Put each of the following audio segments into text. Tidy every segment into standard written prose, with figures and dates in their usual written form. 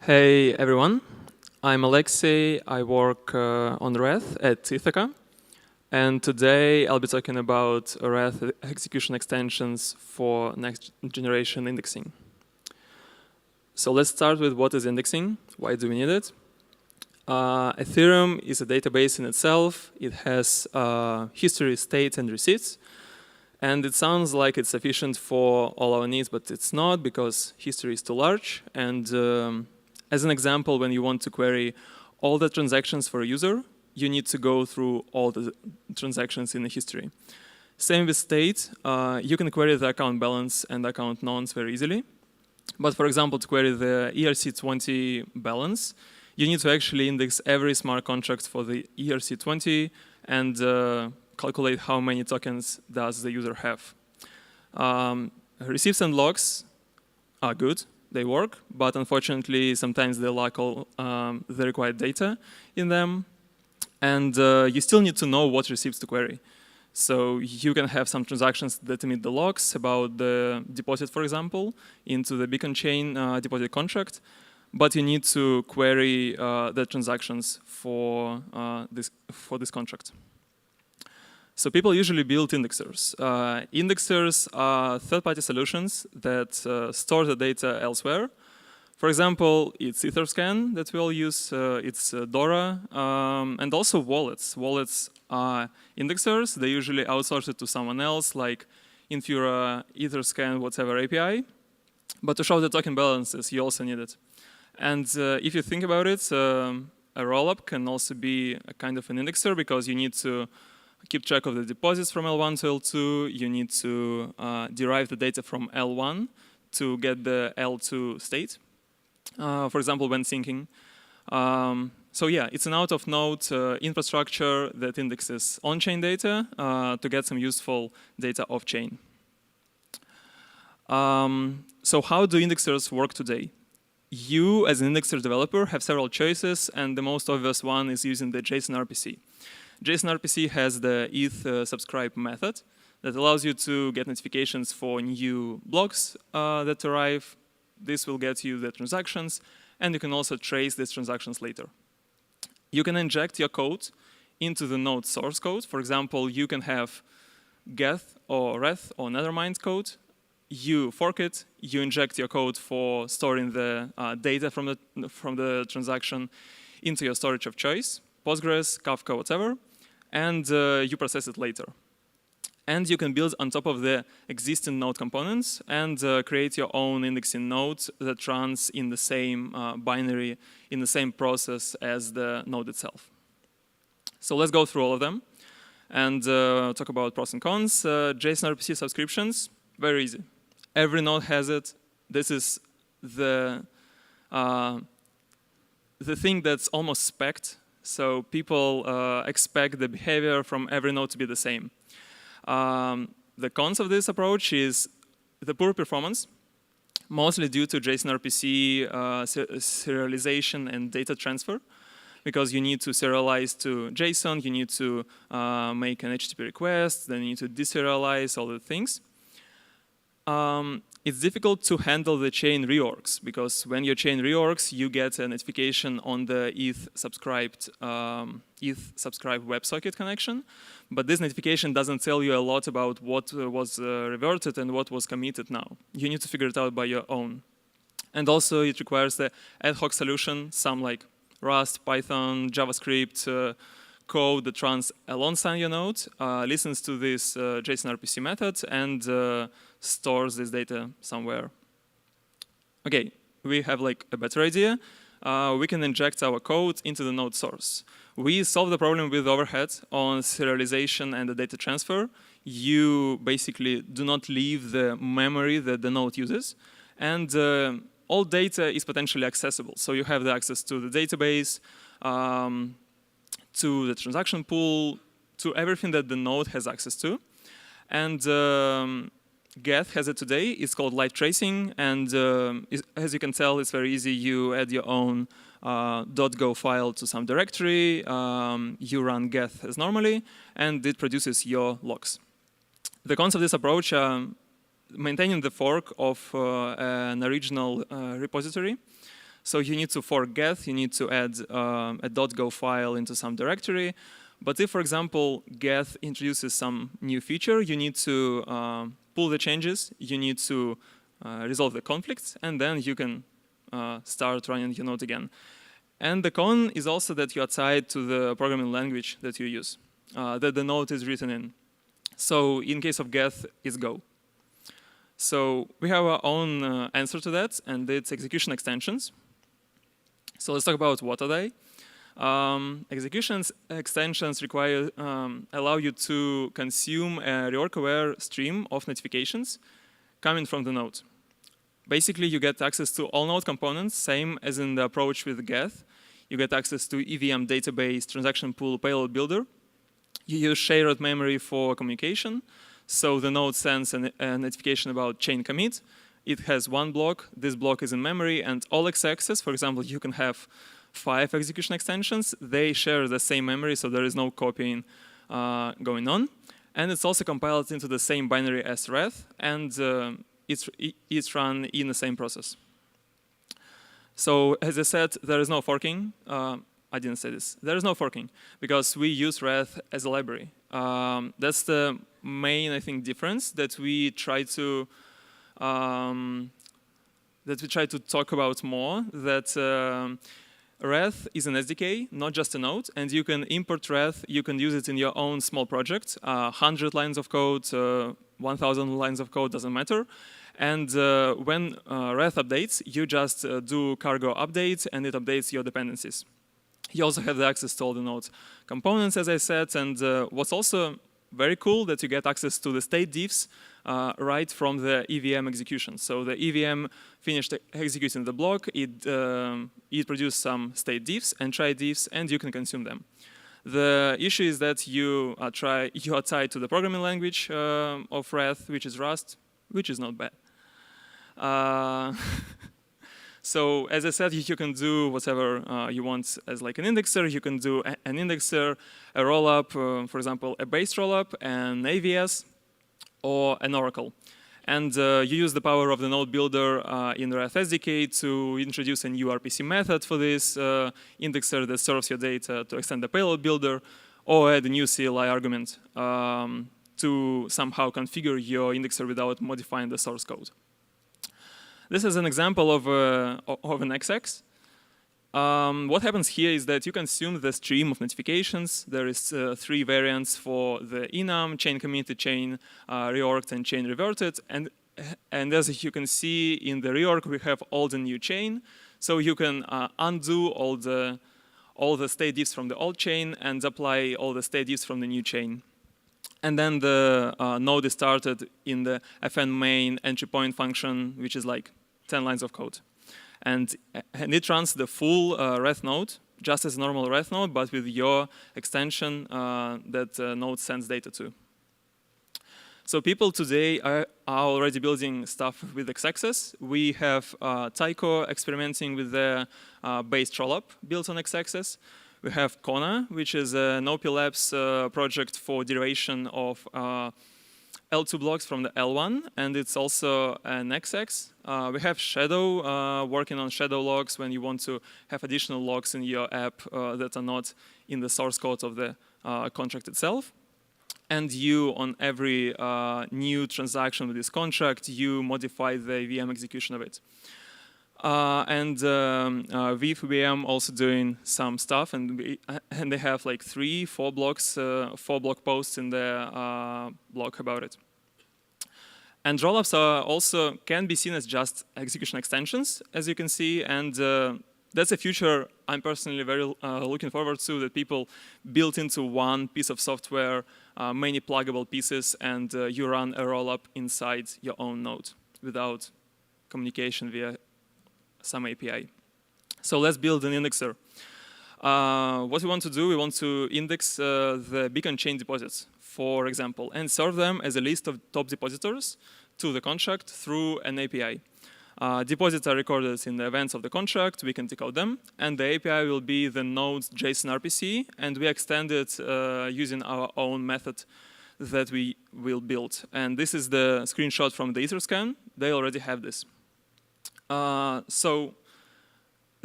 Hey everyone, I'm Alexey. I work on Reth at Ithaca, and today I'll be talking about Reth Execution Extensions for next generation indexing. So let's start with what is indexing, why do we need it? Ethereum is a database in itself. It has history, state, and receipts. And it sounds like it's sufficient for all our needs, but it's not, because history is too large. And as an example, when you want to query all the transactions for a user, you need to go through all the transactions in the history. Same with state. You can query the account balance and account nonce very easily. But for example, to query the ERC20 balance, you need to actually index every smart contract for the ERC20 and calculate how many tokens does the user have. Receipts and logs are good. They work, but unfortunately, sometimes they lack all the required data in them. And you still need to know what receipts to query. So you can have some transactions that emit the logs about the deposit, for example, into the Beacon chain deposit contract. But you need to query the transactions for this contract. So people usually build indexers. Indexers are third-party solutions that store the data elsewhere. For example, it's Etherscan that we all use, it's Dora, and also wallets. Wallets are indexers. They usually outsource it to someone else, like Infura, Etherscan, whatever API. But to show the token balances, you also need it. And if you think about it, a rollup can also be a kind of an indexer, because you need to keep track of the deposits from L1 to L2. You need to derive the data from L1 to get the L2 state, for example, when syncing. So yeah, it's an out-of-node infrastructure that indexes on-chain data to get some useful data off-chain. So how do indexers work today? You, as an indexer developer, have several choices, and the most obvious one is using the JSON RPC. JSON RPC has the ETH subscribe method that allows you to get notifications for new blocks that arrive. This will get you the transactions, and you can also trace these transactions later. You can inject your code into the node source code. For example, you can have Geth or Reth or Nethermind code. You fork it, you inject your code for storing the data from the transaction into your storage of choice, Postgres, Kafka, whatever, and you process it later. And you can build on top of the existing node components and create your own indexing node that runs in the same binary, in the same process as the node itself. So let's go through all of them and talk about pros and cons. JSON RPC subscriptions, very easy. Every node has it. This is the thing that's almost spec'd. So people expect the behavior from every node to be the same. The cons of this approach is the poor performance, mostly due to JSON RPC serialization and data transfer, because you need to serialize to JSON, you need to make an HTTP request, then you need to deserialize all the things. It's difficult to handle the chain reorgs, because when your chain reorgs, you get a notification on the ETH subscribed WebSocket connection. But this notification doesn't tell you a lot about what was reverted and what was committed now. You need to figure it out by your own. And also, it requires the ad hoc solution, some like Rust, Python, JavaScript code that runs alongside your node, listens to this JSON RPC method, and stores this data somewhere. Okay, we have like a better idea. We can inject our code into the node source. We solve the problem with overhead on serialization and the data transfer. You basically do not leave the memory that the node uses, and all data is potentially accessible. So you have the access to the database, to the transaction pool, to everything that the node has access to. And Geth has it today. It's called live tracing, and as you can tell, it's very easy. You add your own .go file to some directory, you run Geth as normally, and it produces your logs. The cons of this approach maintaining the fork of an original repository. So you need to fork Geth, you need to add a .go file into some directory. But if, for example, Geth introduces some new feature, you need to pull the changes, you need to resolve the conflicts, and then you can start running your node again. And the con is also that you are tied to the programming language that you use, that the node is written in. So in case of Geth, it's Go. So we have our own answer to that, and it's execution extensions. So let's talk about what are they. Execution extensions allow you to consume a rework-aware stream of notifications coming from the node. Basically, you get access to all node components, same as in the approach with Geth. You get access to EVM database, transaction pool, payload builder. You use shared memory for communication. So the node sends a notification about chain commit. It has one block. This block is in memory. And all ExExes, for example, you can have 5 execution extensions. They share the same memory, so there is no copying going on. And it's also compiled into the same binary as Reth. And it's run in the same process. So as I said, there is no forking. I didn't say this. There is no forking because we use Reth as a library. That's the main, I think, difference that we try to talk about more. That Reth is an SDK, not just a node, and you can import Reth. You can use it in your own small project. 100 lines of code, 1,000 lines of code, doesn't matter. And when Reth updates, you just do cargo update, and it updates your dependencies. You also have the access to all the node components, as I said, and what's also very cool that you get access to the state diffs right from the EVM execution. So the EVM finished executing the block, it produced some state diffs and try diffs, and you can consume them. The issue is that you are tied to the programming language of Reth, which is Rust, which is not bad. So as I said, you can do whatever you want as like an indexer. You can do an indexer, a rollup, for example, a base rollup, an AVS, or an Oracle. And you use the power of the node builder in Reth SDK to introduce a new RPC method for this indexer that serves your data to extend the payload builder, or add a new CLI argument to somehow configure your indexer without modifying the source code. This is an example of an ExEx. What happens here is that you consume the stream of notifications. There is 3 variants for the enum, chain committed, chain reorged, and chain reverted. And as you can see in the reorg, we have old and new chain. So you can undo all the state diffs from the old chain and apply all the state diffs from the new chain. And then the node is started in the fn main entry point function, which is like 10 lines of code. And it runs the full Reth node, just as a normal Reth node, but with your extension that node sends data to. So people today are already building stuff with ExExes. We have Taiko experimenting with the base rollup built on ExExes. We have Kona, which is an OP Labs project for derivation of L2 blocks from the L1, and it's also an ExEx. We have Shadow working on Shadow logs when you want to have additional logs in your app that are not in the source code of the contract itself. And you, on every new transaction with this contract, you modify the VM execution of it. And VFVM also doing some stuff, and they have like 4 blog posts in their blog about it. And rollups also can be seen as just execution extensions, as you can see, and that's a future I'm personally very looking forward to, that people build into one piece of software many pluggable pieces, and you run a rollup inside your own node without communication via some API. So let's build an indexer. What we want to do, we want to index the beacon chain deposits, for example, and serve them as a list of top depositors to the contract through an API. Deposits are recorded in the events of the contract, we can decode them, and the API will be the node's JSON RPC, and we extend it using our own method that we will build. And this is the screenshot from the Etherscan. They already have this. So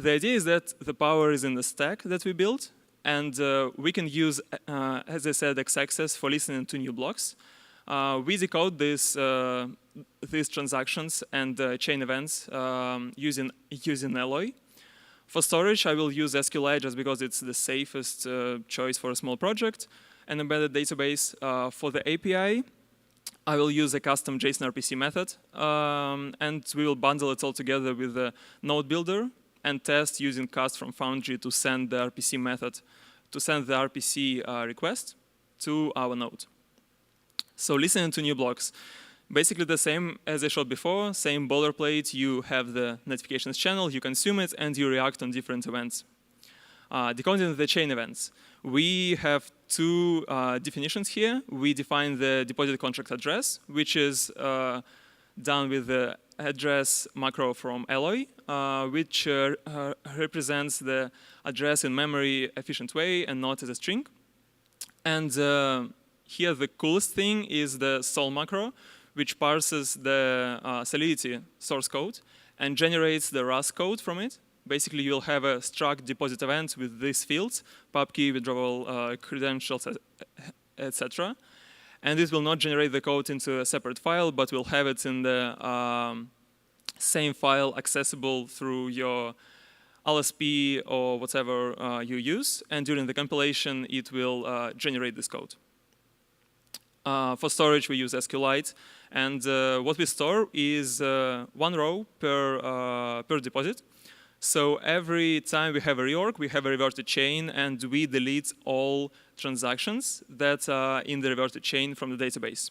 The idea is that the power is in the stack that we built, and we can use, as I said, ExEx for listening to new blocks. We decode these transactions and chain events using Alloy. For storage, I will use SQLite just because it's the safest choice for a small project. An embedded database. For the API, I will use a custom JSON RPC method, and we will bundle it all together with the node builder and test using cast from Foundry to send the RPC method, to send the RPC request to our node. So listening to new blocks. Basically the same as I showed before, same boilerplate. You have the notifications channel, you consume it, and you react on different events. Decoding the chain events. We have two definitions here. We define the deposit contract address, which is done with the address macro from Alloy, which represents the address in memory efficient way and not as a string. And here the coolest thing is the sol macro, which parses the Solidity source code and generates the Rust code from it. Basically, you'll have a struct deposit event with these fields, pub key, withdrawal credentials, etc. And this will not generate the code into a separate file, but will have it in the same file accessible through your LSP or whatever you use. And during the compilation, it will generate this code. For storage, we use SQLite. And what we store is one row per deposit. So every time we have a reorg, we have a reverted chain, and we delete all transactions that are in the reverted chain from the database.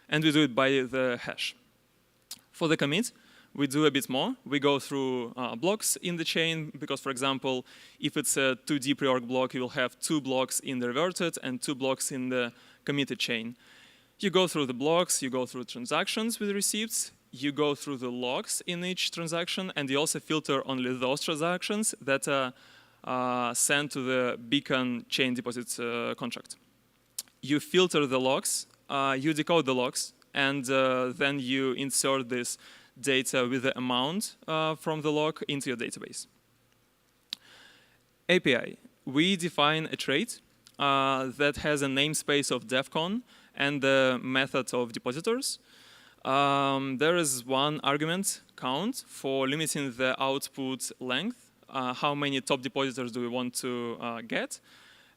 And we do it by the hash. For the commit, we do a bit more. We go through blocks in the chain, because, for example, if it's a 2D preorg block, you will have 2 blocks in the reverted and 2 blocks in the committed chain. You go through the blocks, you go through transactions with receipts, you go through the logs in each transaction, and you also filter only those transactions that are sent to the beacon chain deposit contract. You filter the logs, you decode the logs, and then you insert this data with the amount from the log into your database. API. We define a trait that has a namespace of Devcon and the method of depositors. There is one argument, count, for limiting the output length. How many top depositors do we want to get?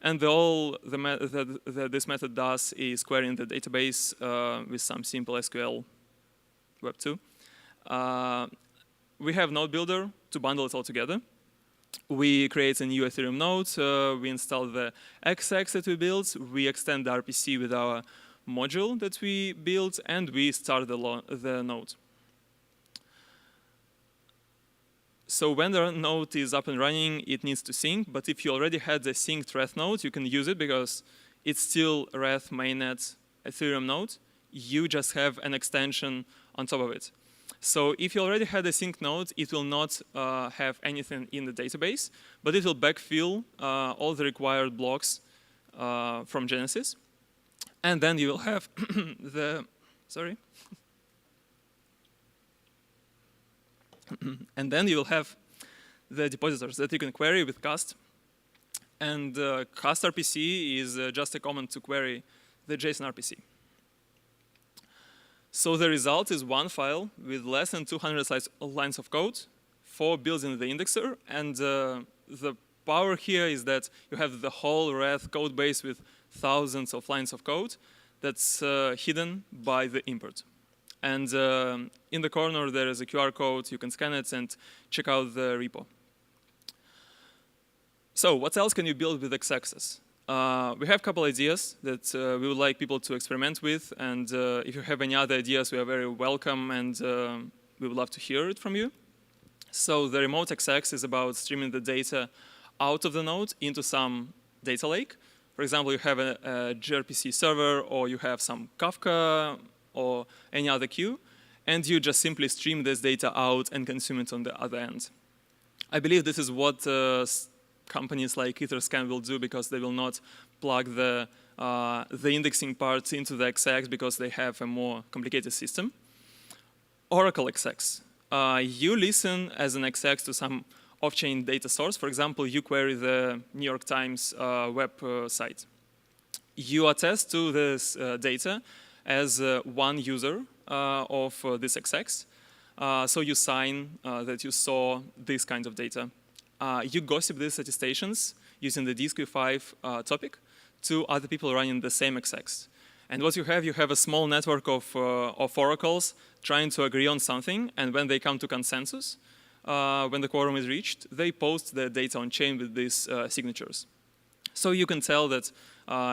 And this method does is querying the database with some simple SQL Web 2. We have node builder to bundle it all together. We create a new Ethereum node. We install the ExEx that we built. We extend the RPC with our module that we built, and we start the node. So when the node is up and running, it needs to sync. But if you already had the synced Reth node, you can use it because it's still Reth mainnet Ethereum node. You just have an extension on top of it. So if you already had a sync node, it will not have anything in the database, but it will backfill all the required blocks from Genesis. And then you will have and then you will have the depositors that you can query with cast. And cast RPC is just a command to query the JSON RPC. So the result is one file with less than 200 lines of code for building the indexer. And the power here is that you have the whole Reth code base with thousands of lines of code that's hidden by the import. And in the corner, there is a QR code. You can scan it and check out the repo. So what else can you build with ExEx? We have a couple ideas that we would like people to experiment with. And if you have any other ideas, we are very welcome, and we would love to hear it from you. So the remote ExEx is about streaming the data out of the node into some data lake. For example, you have a gRPC server, or you have some Kafka, or any other queue, and you just simply stream this data out and consume it on the other end. I believe this is what companies like Etherscan will do, because they will not plug the indexing parts into the ExEx because they have a more complicated system. Oracle ExEx. You listen as an ExEx to some off-chain data source. For example, you query the New York Times web site. You attest to this data as one user of this ExEx. So you sign that you saw this kind of data. You gossip these attestations using the DSQ5 topic to other people running the same ExEx. And what you have a small network of oracles trying to agree on something, and when they come to consensus, when the quorum is reached, they post the data on chain with these signatures. So you can tell that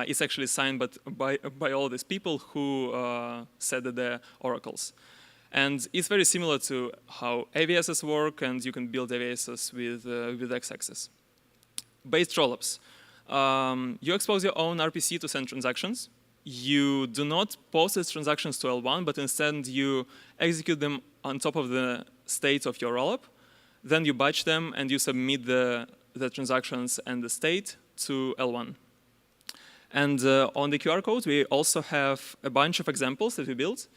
it's actually signed by all these people who said that they're oracles. And it's very similar to how AVSs work, and you can build AVSs with ExExes. Based rollups. You expose your own RPC to send transactions. You do not post these transactions to L1, but instead you execute them on top of the state of your rollup. Then you batch them, and you submit the transactions and the state to L1. And on the QR code, we also have a bunch of examples that we built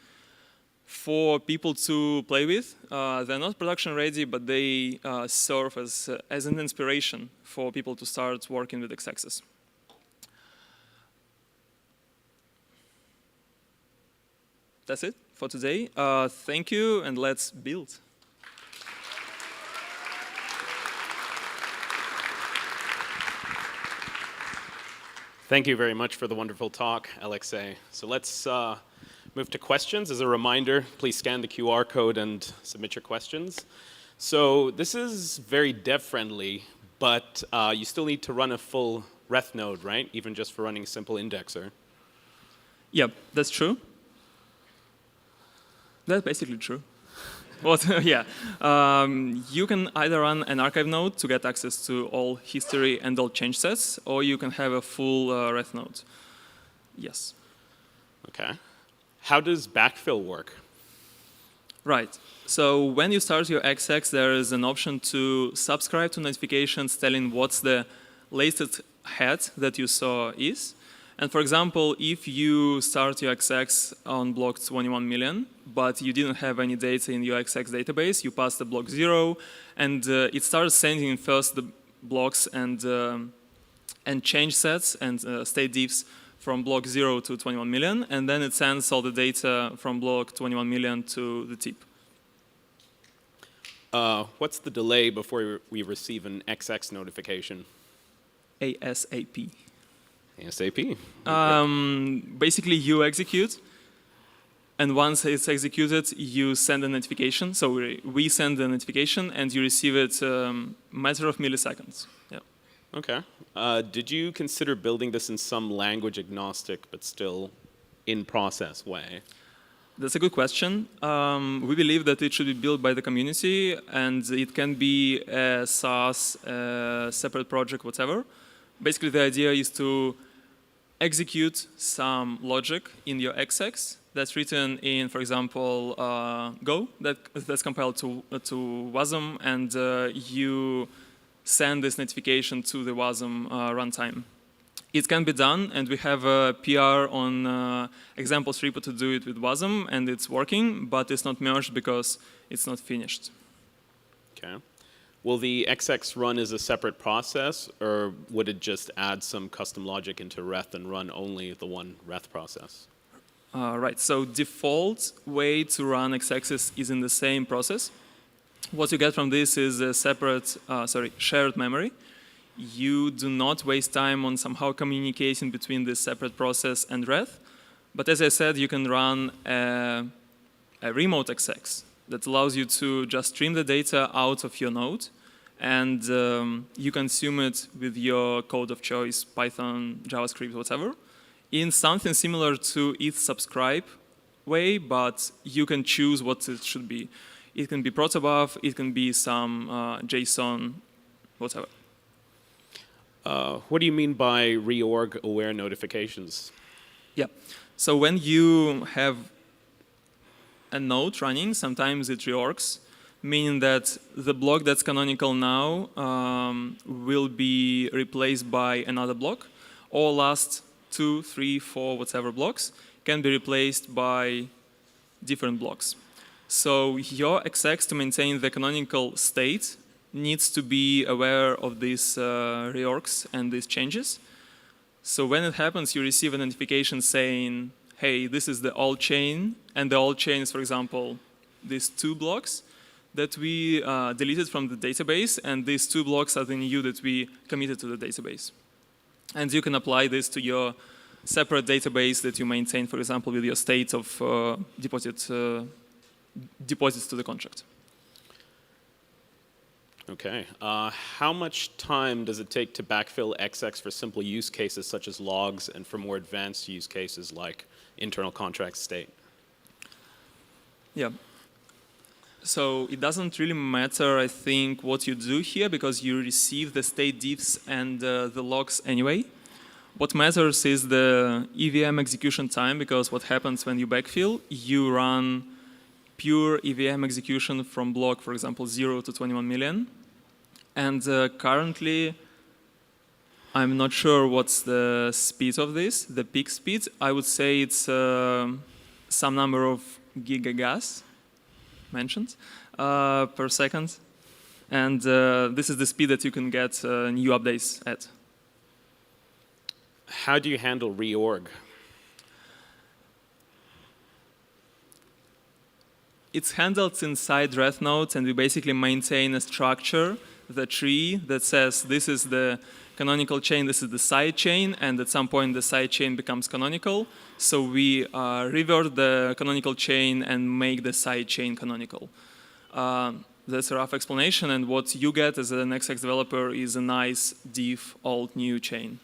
for people to play with. They're not production ready, but they serve as an inspiration for people to start working with ExExes. That's it for today. Thank you, and let's build. Thank you very much for the wonderful talk, Alexey. So let's move to questions. As a reminder, please scan the QR code and submit your questions. So this is very dev-friendly, but you still need to run a full Reth node, right? Even just for running a simple indexer. Yep, that's true. That's basically true. Well, yeah. You can either run an archive node to get access to all history and all change sets, or you can have a full Reth node. Yes. Okay. How does backfill work? Right. So when you start your ExEx, there is an option to subscribe to notifications telling what's the latest head that you saw is. And for example, if you start your ExEx on block 21 million, but you didn't have any data in your ExEx database, you pass the block 0, and it starts sending first the blocks and change sets and state diffs from block 0 to 21 million, and then it sends all the data from block 21 million to the tip. What's the delay before we receive an ExEx notification? ASAP. ASAP. Basically, you execute, and once it's executed, you send a notification. So we send the notification, and you receive it matter of milliseconds. Yeah. Okay. Did you consider building this in some language agnostic but still in process way? That's a good question. We believe that it should be built by the community, and it can be a SaaS, a separate project, whatever. Basically, the idea is to execute some logic in your ExEx that's written in, for example, Go, that's compiled to WASM, and you send this notification to the WASM runtime. It can be done, and we have a PR on examples repo to do it with WASM, and it's working, but it's not merged because it's not finished. Okay. Will the ExEx run as a separate process, or would it just add some custom logic into Reth and run only the one Reth process? Right, so default way to run ExExes is in the same process. What you get from this is a separate, shared memory. You do not waste time on somehow communicating between this separate process and Reth. But as I said, you can run a remote ExEx that allows you to just stream the data out of your node, and you consume it with your code of choice, Python, JavaScript, whatever, in something similar to ETH subscribe way, but you can choose what it should be. It can be protobuf, it can be some JSON, whatever. What do you mean by reorg aware notifications? Yeah. So when you have a node running, sometimes it reorgs, meaning that the block that's canonical now will be replaced by another block, or last 2, 3, 4, whatever blocks can be replaced by different blocks. So your ExEx, to maintain the canonical state, needs to be aware of these reorgs and these changes. So when it happens, you receive a notification saying, hey, this is the old chain, and the old chain is, for example, these 2 blocks that we deleted from the database, and these 2 blocks are the new that we committed to the database. And you can apply this to your separate database that you maintain, for example, with your state of deposits to the contract. Okay. How much time does it take to backfill ExEx for simple use cases such as logs and for more advanced use cases like internal contract state? Yeah. So it doesn't really matter, I think, what you do here because you receive the state diffs and the logs anyway. What matters is the EVM execution time because what happens when you backfill, you run pure EVM execution from block, for example, 0 to 21 million. And currently, I'm not sure what's the speed of this, the peak speed. I would say it's some number of gigagas mentioned per second. And this is the speed that you can get new updates at. How do you handle reorg? It's handled inside Reth nodes, and we basically maintain a structure, the tree that says this is the canonical chain, this is the side chain, and at some point the side chain becomes canonical. So we revert the canonical chain and make the side chain canonical. That's a rough explanation, and what you get as an ExEx developer is a nice diff old new chain.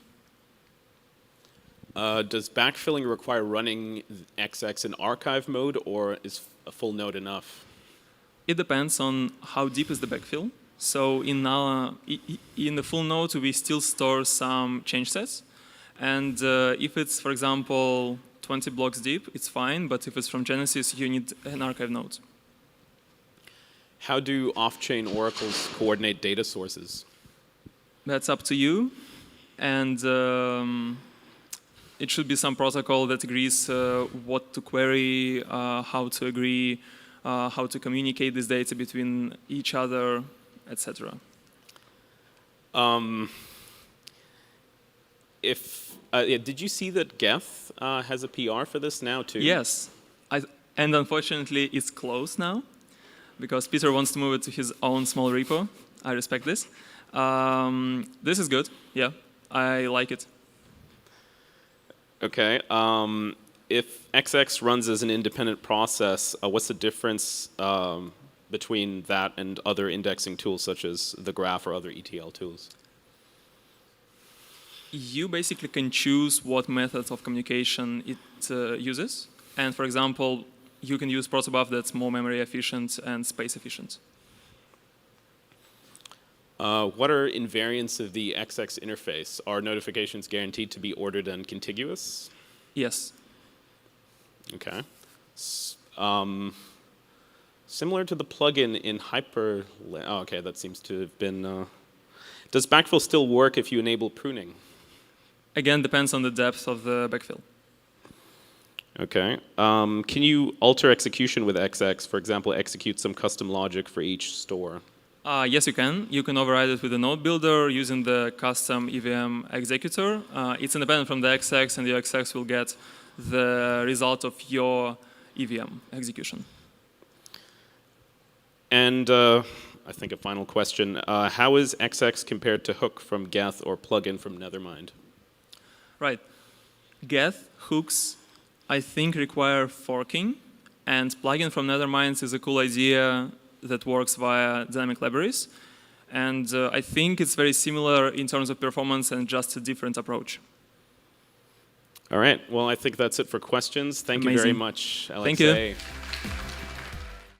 Does backfilling require running ExEx in archive mode, or is a full node enough? It depends on how deep is the backfill. So in the full node, we still store some change sets. And if it's, for example, 20 blocks deep, it's fine. But if it's from Genesis, you need an archive node. How do off-chain oracles coordinate data sources? That's up to you. And it should be some protocol that agrees what to query, how to agree, how to communicate this data between each other, etc. Did you see that Geth has a PR for this now too? Yes, and unfortunately it's closed now because Peter wants to move it to his own small repo. I respect this. This is good. Yeah, I like it. Okay. If ExEx runs as an independent process, what's the difference between that and other indexing tools such as the graph or other ETL tools? You basically can choose what methods of communication it uses. And for example, you can use protobuf that's more memory efficient and space efficient. What are invariants of the ExEx interface? Are notifications guaranteed to be ordered and contiguous? Yes. Okay. Similar to the plugin in Hyper... Oh, okay, that seems to have been... Does backfill still work if you enable pruning? Again, depends on the depth of the backfill. Okay. Can you alter execution with ExEx? For example, execute some custom logic for each store? Yes, you can. You can override it with the node builder using the custom EVM executor. It's independent from the ExEx, and the ExEx will get the result of your EVM execution. And I think a final question. How is ExEx compared to Hook from Geth or plugin from Nethermind? Right. Geth, hooks, I think require forking. And plugin from Nethermind is a cool idea that works via dynamic libraries. And I think it's very similar in terms of performance and just a different approach. All right. Well, I think that's it for questions. Thank you very much, Alexey. Thank you.